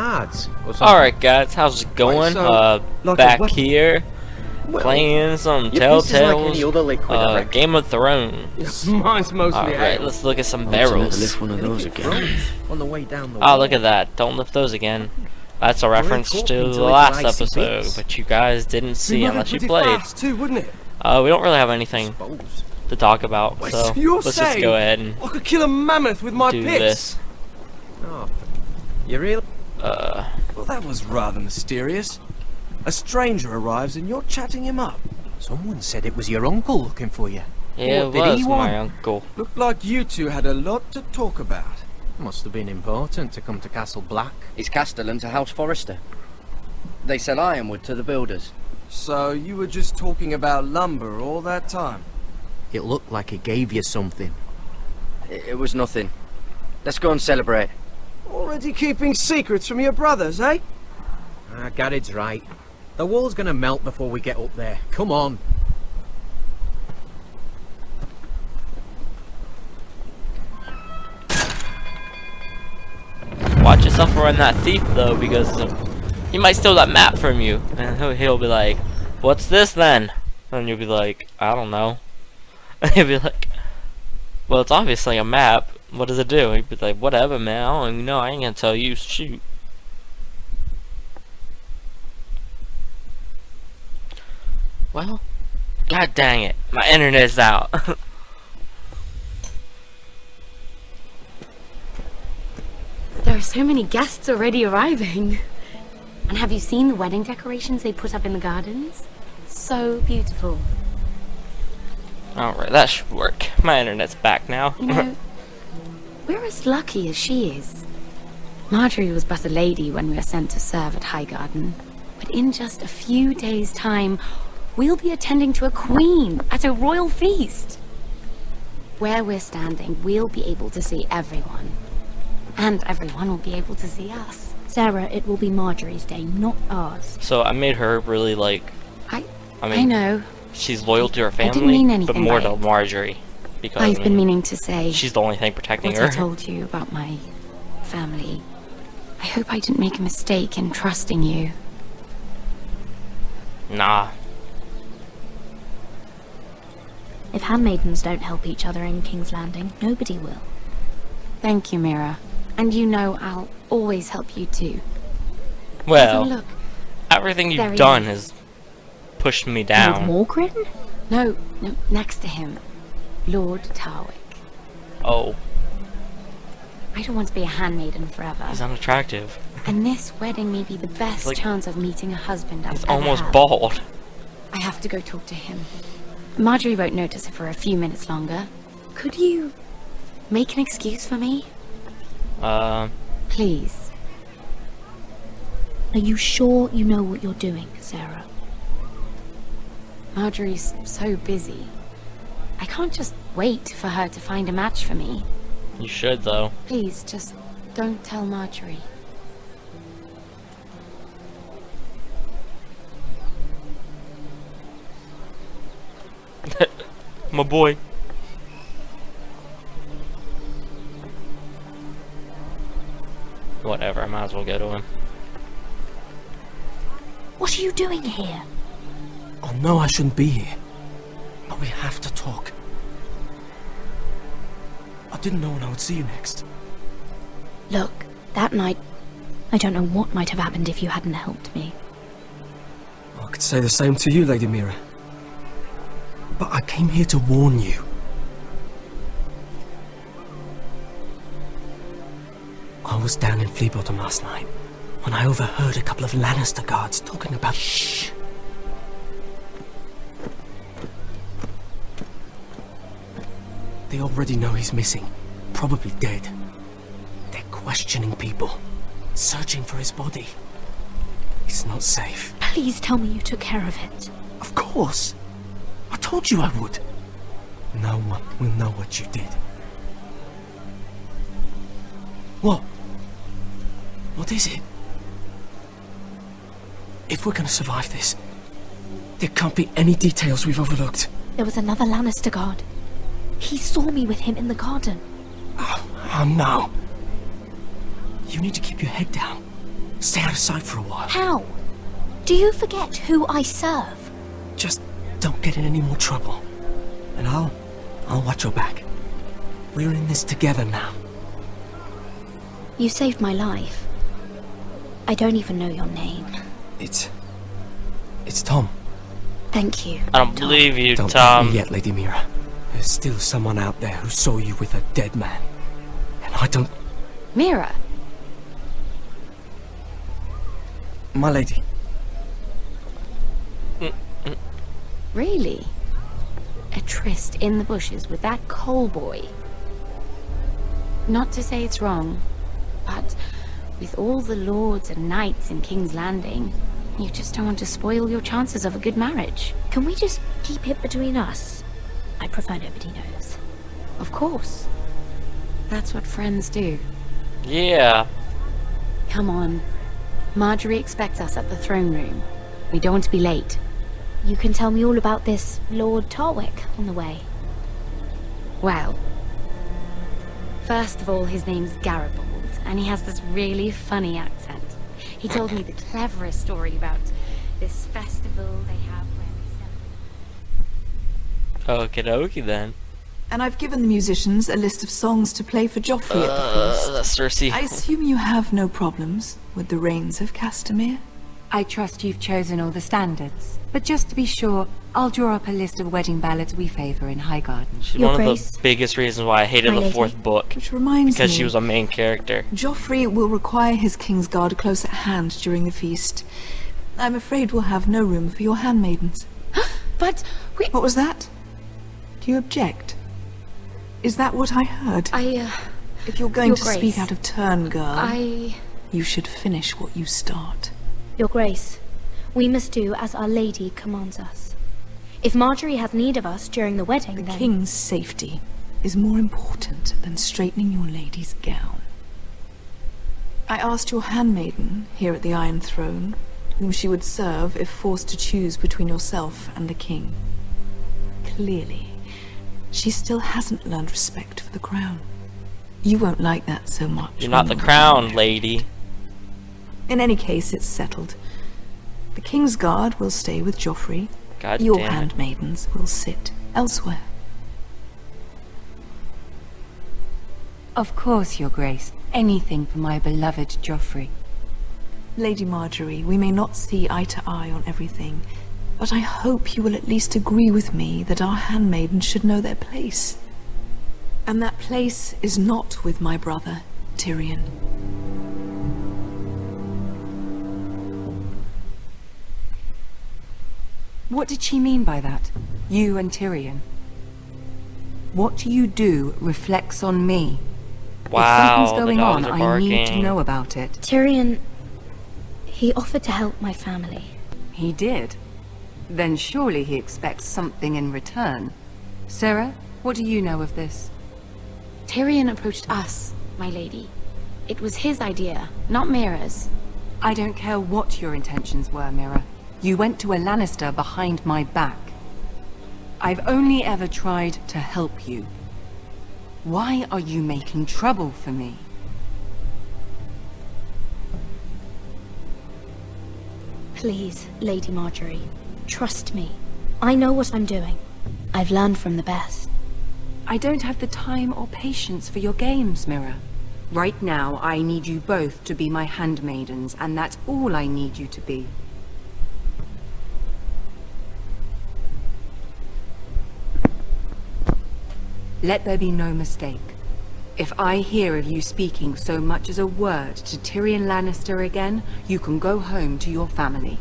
Cards or something. Alright guys, how's it going? Like back here, Well, playing some your piss is like Telltale's any other liquid, I reckon. Game of Thrones. Mine's mostly Alright, ale. let's look at some I'll never barrels. lift one of those again. On the way down the Oh, look at that. Don't lift those again. That's a reference to talking the to like last an icy episode, bits. but you guys didn't see unless you played. Fast too, wouldn't it? We don't really have anything Suppose. to talk about, Wait, so you're let's just saying go ahead and I could kill a mammoth with my do piss. this. Oh, you really? Well, that was rather mysterious. A stranger arrives and you're chatting him up. Someone said it was your uncle looking for you. Yeah, What it did was he my want? uncle. Looked like you two had a lot to talk about. Must have been important to come to Castle Black. It's Castellan to House Forrester. They sell ironwood to the builders. So you were just talking about lumber all that time? It looked like he gave you something. It was nothing. Let's go and celebrate. Already keeping secrets from your brothers, eh? Gared's right. The wall's gonna melt before we get up there. Come on. Watch yourself around that thief though, because he might steal that map from you, and he'll be like, "What's this then?" And you'll be like, "I don't know." And he'll be like, "Well, it's obviously a map. What does it do?" He'd be like, "Whatever, man. I don't even know. I ain't gonna tell you. Shoot." Well, god dang it, my internet's out. There are so many guests already arriving. And have you seen the wedding decorations they put up in the gardens? So beautiful. Alright, that should work. My internet's back now. You know, we're as lucky as she is. Marjorie was but a lady when we were sent to serve at Highgarden. But in just a few days' time, we'll be attending to a queen at a royal feast. Where we're standing, we'll be able to see everyone. And everyone will be able to see us. Sarah, it will be Marjorie's day, not ours. So I made her really like, I mean, know. she's loyal to her didn't family, mean but anything more by to it. Marjorie. Because I've been meaning to say she's the only thing protecting what her. I told you about my family. I hope I didn't make a mistake in trusting you. Nah. If handmaidens don't help each other in King's Landing, nobody will. Thank you, Mira. And you know I'll always help you too. Well, Oh, look. everything There you've he done is. has pushed me Lord down. Morgrin? No, next to him. Lord Tarwick. Oh, I don't want to be a handmaiden forever. he's unattractive. And this wedding may be the best like- chance of meeting a husband I've He's ever almost had. bald. I have to go talk to him. Marjorie won't notice it for a few minutes longer. Could you make an excuse for me? Please. Are you sure you know what you're doing, Sarah? Marjorie's so busy. I can't just wait for her to find a match for me. You should though. Please, just don't tell Marjorie. My boy. Whatever, I might as well go to him. What are you doing here? I know I shouldn't be here, but we have to talk. I didn't know when I would see you next. Look, that night, I don't know what might have happened if you hadn't helped me. I could say the same to you, Lady Mira. But I came here to warn you. I was down in Fleabottom last night when I overheard a couple of Lannister guards talking about... Shh! They already know he's missing, probably dead. They're questioning people, searching for his body. It's not safe. Please tell me you took care of it. Of course! I told you I would. No one will know what you did. What? What is it? If we're gonna survive this, there can't be any details we've overlooked. There was another Lannister guard. He saw me with him in the garden. Oh no. You need to keep your head down. Stay out of sight for a while. How? Do you forget who I serve? Just don't get in any more trouble. And I'll watch your back. We're in this together now. You saved my life. I don't even know your name. It's Tom. Thank you. I don't believe you, Don't tell me Tom. yet, Lady Mira. There's still someone out there who saw you with a dead man. And I don't... Mira, My lady. really? A tryst in the bushes with that coal boy? Not to say it's wrong, but with all the lords and knights in King's Landing, you just don't want to spoil your chances of a good marriage. Can we just keep it between us? I prefer nobody knows. Of course. That's what friends do. Yeah. Come on. Marjorie expects us at the throne room. We don't want to be late. You can tell me all about this Lord Tarwick on the way. Well, first of all, his name's Garibaldi, and he has this really funny accent. He told me the cleverest story about this festival they have where they celebrate. Okie dokie then. And I've given the musicians a list of songs to play for Joffrey at the feast. That's Cersei. I assume you have no problems with the Rains of Castamere? I trust you've chosen all the standards. But just to be sure, I'll draw up a list of wedding ballads we favor in Highgarden. She's Your one of Grace. the biggest reasons why I hated My the lady. 4th book. Which reminds Because me, she was a main character. Joffrey will require his Kingsguard close at hand during the feast. I'm afraid we'll have no room for your handmaidens. But we... What was that? Do you object? Is that what I heard? If you're going Your to Grace. speak out of turn, girl, I... you should finish what you start. Your Grace, we must do as Our Lady commands us. If Marjorie has need of us during the wedding, The then... king's safety is more important than straightening your lady's gown. I asked your handmaiden here at the Iron Throne whom she would serve if forced to choose between yourself and the king. Clearly, she still hasn't learned respect for the crown. You won't like that so much. You're not the when crown, there. lady. In any case, it's settled. The King's Guard will stay with Joffrey. God Your damn it. handmaidens will sit elsewhere. Of course, Your Grace. Anything for my beloved Joffrey. Lady Marjorie, we may not see eye to eye on everything, but I hope you will at least agree with me that our handmaidens should know their place. And that place is not with my brother, Tyrion. What did she mean by that? You and Tyrion? What you do reflects on me. Wow, if something's the going dogs on, are I need to barking. know about it. Tyrion... he offered to help my family. He did. Then surely he expects something in return. Sarah, what do you know of this? Tyrion approached us, my lady. It was his idea, not Mira's. I don't care what your intentions were, Mira. You went to a Lannister behind my back. I've only ever tried to help you. Why are you making trouble for me? Please, Lady Marjorie, trust me. I know what I'm doing. I've learned from the best. I don't have the time or patience for your games, Mira. Right now, I need you both to be my handmaidens, and that's all I need you to be. Let there be no mistake. If I hear of you speaking so much as a word to Tyrion Lannister again, you can go home to your family.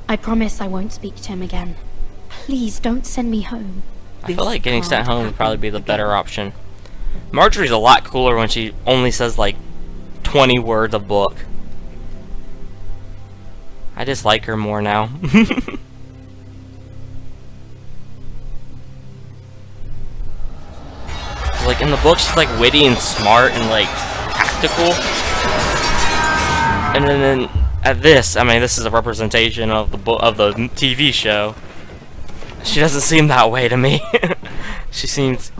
I promise I won't speak to him again. Please don't send me home. I feel like getting This sent home can't would probably be the happen better option. Marjorie's a lot cooler when she only says like 20 words a book. I just like her more now. Like in the book, she's like witty and smart and like tactical. And then at this, I mean, this is a representation of the TV show. She doesn't seem that way to me. She seems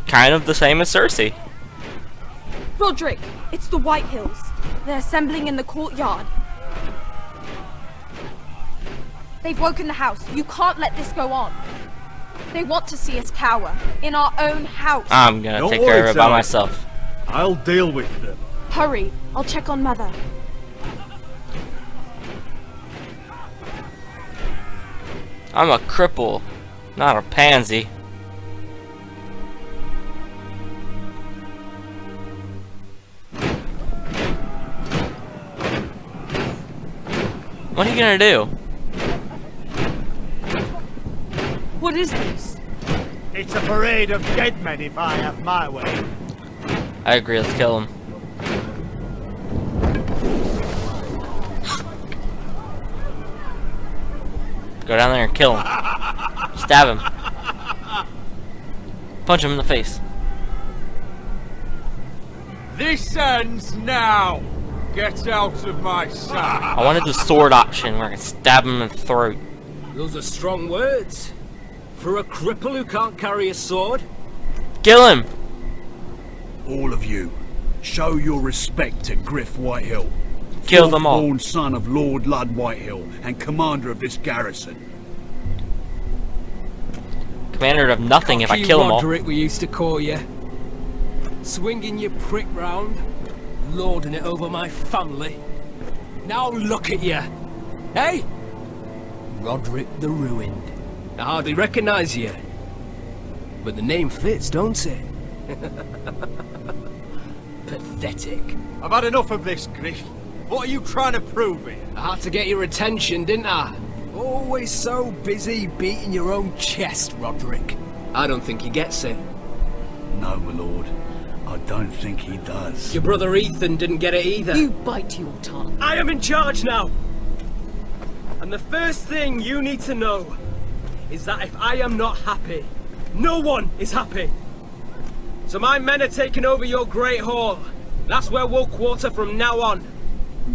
kind of the same as Cersei. Roderick, it's the White Hills. They're assembling in the courtyard. They've woken the house. You can't let this go on. They want to see us cower in our own house. I'm gonna Don't take worry, care of it by Sally. myself. I'll deal with them. Hurry, I'll check on Mother. I'm a cripple, not a pansy. What are you gonna do? What is this? It's a parade of dead men if I have my way. I agree, let's kill him. Go down there and kill him. Stab him. Punch him in the face. This ends now. Get out of my sight. I wanted the sword option where I can stab him in the throat. Those are strong words. For a cripple who can't carry a sword? Kill him! All of you, show your respect to Griff Whitehill. Kill them all. Born son of Lord Ludd Whitehill and commander of this garrison. Commander of nothing if I kill them all. Roderick, we used to call you. Swinging your prick round, lording it over my family. Now look at you. Hey? Roderick the Ruined. I hardly recognise you. But the name fits, don't it? Pathetic. I've had enough of this, Griff. What are you trying to prove here? I had to get your attention, didn't I? Always so busy beating your own chest, Roderick. I don't think he gets it. No, my lord. I don't think he does. Your brother Ethan didn't get it either. You bite your tongue. I am in charge now! And the first thing you need to know is that if I am not happy, no one is happy. So my men are taking over your Great Hall. That's where we'll quarter from now on.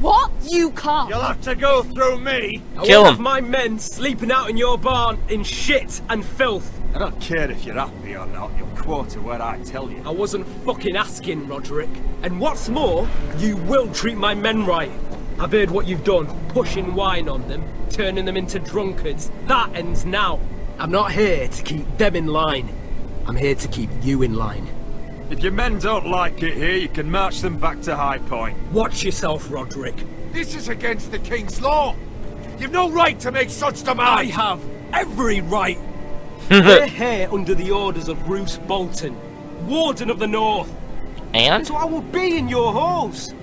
What? You can't. You'll have to go through me. I Kill won't him. have my men sleeping out in your barn in shit and filth. I don't care if you're happy or not. You'll quarter where I tell you. I wasn't fucking asking, Roderick. And what's more, you will treat my men right. I've heard what you've done, pushing wine on them, turning them into drunkards. That ends now. I'm not here to keep them in line. I'm here to keep you in line. If your men don't like it here, you can march them back to High Point. Watch yourself, Roderick. This is against the King's law. You've no right to make such I demands. have every right. We're here under the orders of Bruce Bolton, Warden of the North. And? So I will be in your halls.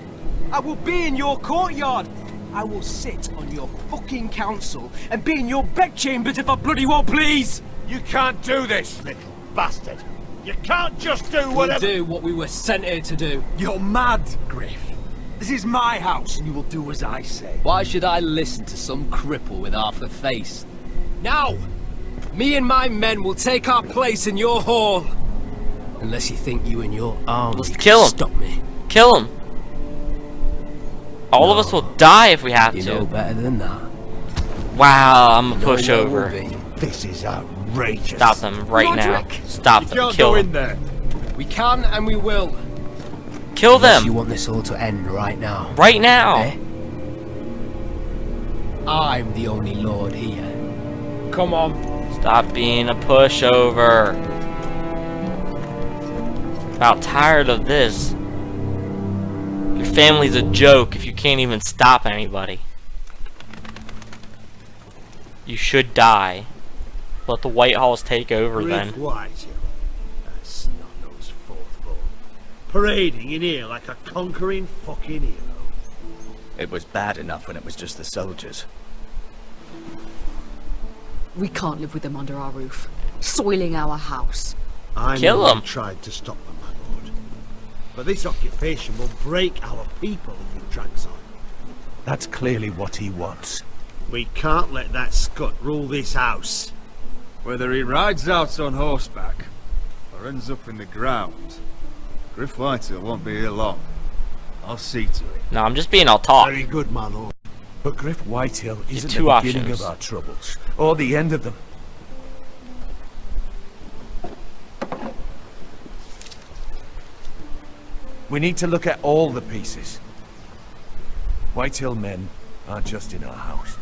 I will be in your courtyard. I will sit on your fucking council and be in your bedchambers if I bloody well please. You can't do this, little bastard. You can't just do We'll whatever. do what we were sent here to do. You're mad, Griff. This is my house, and you will do as I say. Why should I listen to some cripple with half a face? Now, me and my men will take our place in your hall. Unless you think you and your army Let's can kill him. stop me. Kill him! All of us will die if we have You to. know better than that. Wow, I'm a You know what pushover. will be. This is outrageous. Stop them right now. Roderick. Stop You them. can't Kill go them. in there. We can and we will. Kill Unless you them! want this all to end right now. Right now! Eh? I'm the only lord here. Come on. Stop being a pushover. About tired of this. Your family's a joke if you can't even stop anybody. You should die. Let the White Halls take over then. Whitehill. That's snot-nosed fourth-born. Parading in here like a conquering fucking hero. It was bad enough when it was just the soldiers. We can't live with them under our roof, soiling our house. I Kill know them. you tried to stop them, my lord. But this occupation will break our people if it drags on. That's clearly what he wants. We can't let that scut rule this house. Whether he rides out on horseback or ends up in the ground, Griff Whitehill won't be here long. I'll see to it. No, I'm just being all talk. Very good, my lord. But Griff Whitehill isn't two the beginning options. of our troubles, or the end of them. We need to look at all the pieces. Whitehill men aren't just in our house.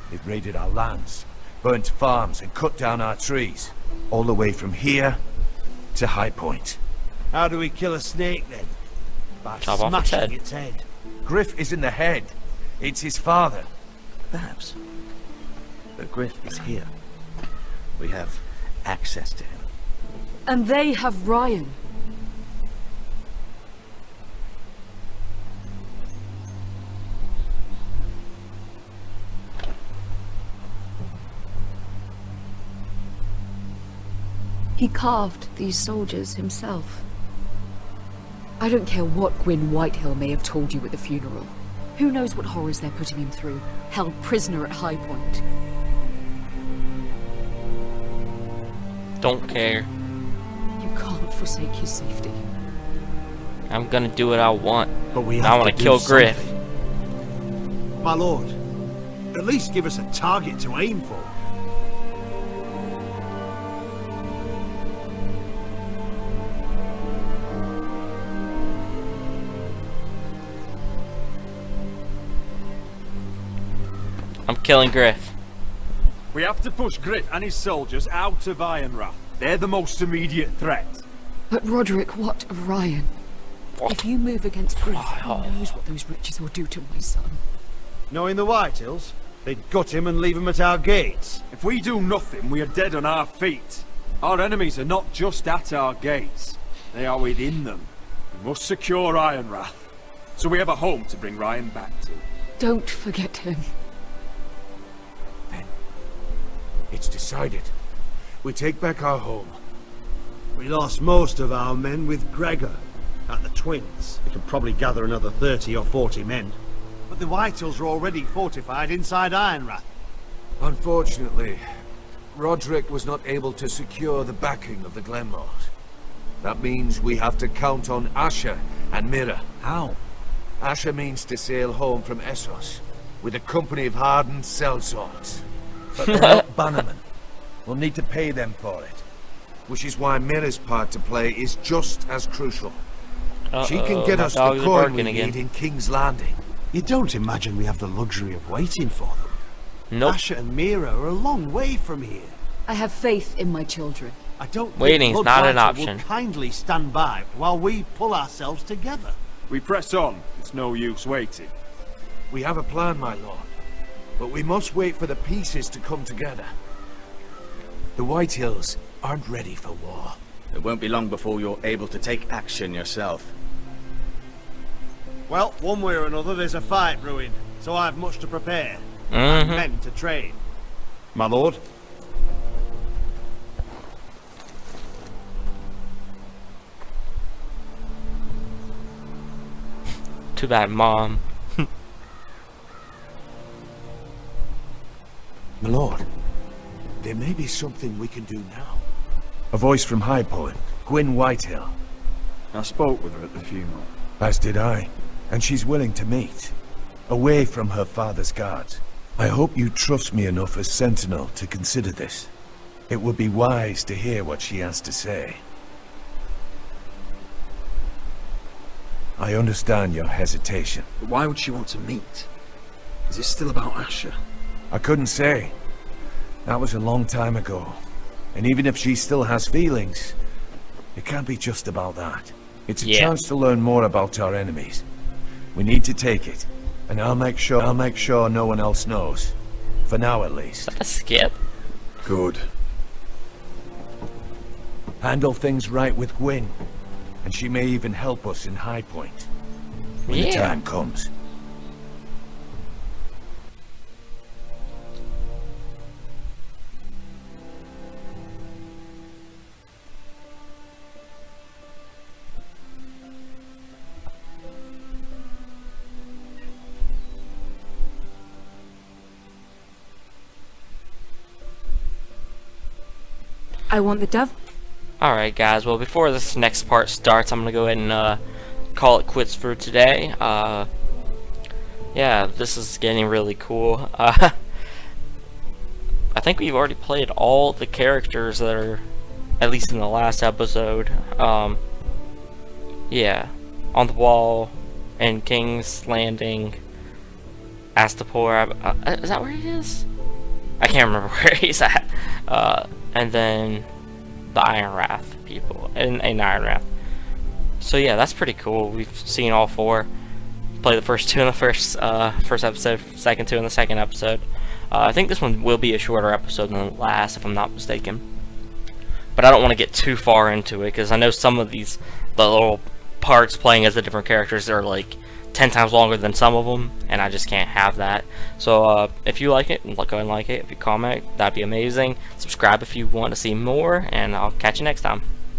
They've raided our lands, burnt farms, and cut down our trees. All the way from here to High Point. How do we kill a snake then? By Chop off its smashing head. its head. Griff isn't the head. It's his father. Perhaps. But Griff is here. We have access to him. And they have Ryan. He carved these soldiers himself. I don't care what Gwyn Whitehill may have told you at the funeral. Who knows what horrors they're putting him through, held prisoner at High Point. Don't care. You can't forsake his safety. I'm gonna do what I want. But we And have I want to to kill do Griff. something. My lord, at least give us a target to aim for. I'm killing Griff. We have to push Griff and his soldiers out of Ironrath. They're the most immediate threat. But Roderick, what of Ryan? If you move against Griff, who knows what those witches will do to my son? Knowing the Whitehills, they'd gut him and leave him at our gates. If we do nothing, we are dead on our feet. Our enemies are not just at our gates. They are within them. We must secure Ironrath, so we have a home to bring Ryan back to. Don't forget him. It's decided. We take back our home. We lost most of our men with Gregor at the Twins. We could probably gather another 30 or 40 men. But the Whitehills are already fortified inside Ironrath. Unfortunately, Roderick was not able to secure the backing of the Glenmores. That means we have to count on Asher and Mira. How? Asher means to sail home from Essos with a company of hardened sellswords. But they're not bannermen. We'll need to pay them for it. Which is why Mira's part to play is just as crucial. She can get us the coin we need in King's Landing. You don't imagine we have the luxury of waiting for them? Nope. Asher and Mira are a long way from here. I have faith in my children. I don't Waiting think is not an Bloodlighter option. will kindly stand by while we pull ourselves together. We press on. It's no use waiting. We have a plan, my lord. But we must wait for the pieces to come together. The Whitehills aren't ready for war. It won't be long before you're able to take action yourself. Well, one way or another, there's a fight brewing, so I've much to prepare. Mm-hmm. And men to train. My lord? Too bad, Mom. My lord, there may be something we can do now. A voice from High Point, Gwyn Whitehill. I spoke with her at the funeral. As did I, and she's willing to meet. Away from her father's guards. I hope you trust me enough as Sentinel to consider this. It would be wise to hear what she has to say. I understand your hesitation. But why would she want to meet? Is it still about Asher? I couldn't say. That was a long time ago. And even if she still has feelings, it can't be just about that. It's a chance to learn more about our enemies. We need to take it. And I'll make sure no one else knows. For now at least. A skip? Good. Handle things right with Gwyn. And she may even help us in High Point. When the time comes. I want the dove. Alright guys, well before this next part starts, I'm gonna go ahead and call it quits for today. Yeah, this is getting really cool. I think we've already played all the characters that are, at least in the last episode. Yeah. on the wall in King's Landing. Astapor, is that where he is? I can't remember where he's at. And then the Iron Wrath people in Iron Wrath. So yeah, that's pretty cool. We've seen all 4. Play the first 2 in the first episode, second 2 in the second episode. I think this one will be a shorter episode than the last, if I'm not mistaken. But I don't want to get too far into it, because I know some of the little parts playing as the different characters are like 10 times longer than some of them, and I just can't have that. So if you like it, go and like it. If you comment, that'd be amazing. Subscribe if you want to see more, and I'll catch you next time.